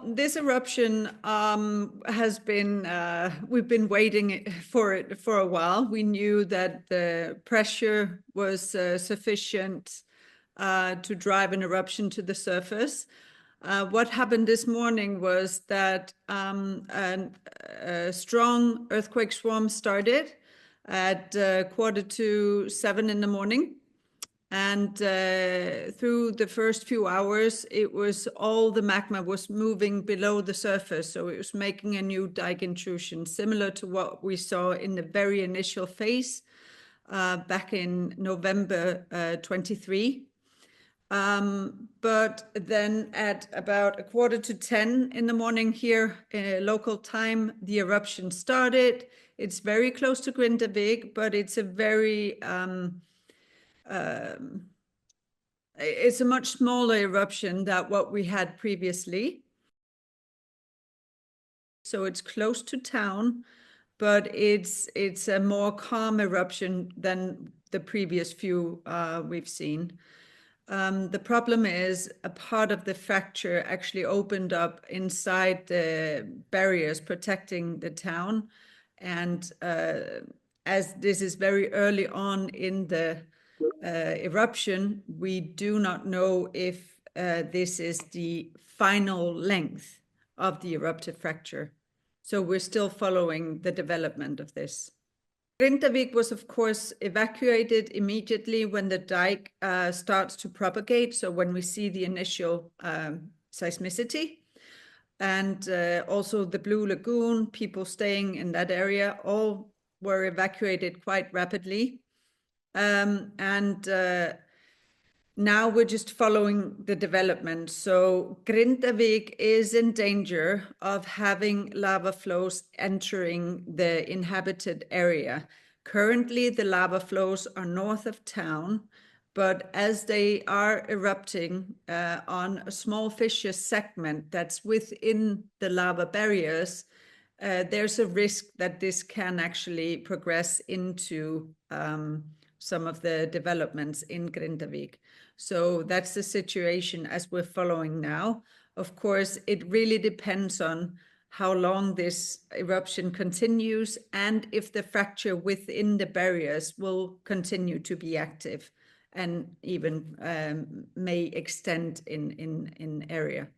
This eruption has been, we've been waiting for it for a while. We knew that the pressure was sufficient to drive an eruption to the surface. What happened this morning was that a strong earthquake swarm started at 6:45 in the morning. And through the first few hours, it was all the magma was moving below the surface. So it was making a new dike intrusion, similar to what we saw in the very initial phase back in November 23. But then at about 9:45 in the morning here, local time, the eruption started. It's very close to Grindavik, but it's a very... it's a much smaller eruption than what we had previously. So it's close to town, but it's a more calm eruption than the previous few we've seen. The problem is a part of the fracture actually opened up inside the barriers protecting the town. And as this is very early on in the eruption, we do not know if this is the final length of the eruptive fracture. So we're still following the development of this. Grindavik was, of course, evacuated immediately when the dike starts to propagate. So when we see the initial seismicity, and also the Blue Lagoon, people staying in that area, all were evacuated quite rapidly. Now we're just following the development. So Grindavik is in danger of having lava flows entering the inhabited area. Currently, the lava flows are north of town, but as they are erupting on a small fissure segment that's within the lava barriers, there's a risk that this can actually progress into some of the developments in Grindavik. So that's the situation as we're following now. Of course, it really depends on how long this eruption continues and if the fracture within the barriers will continue to be active and even may extend in area.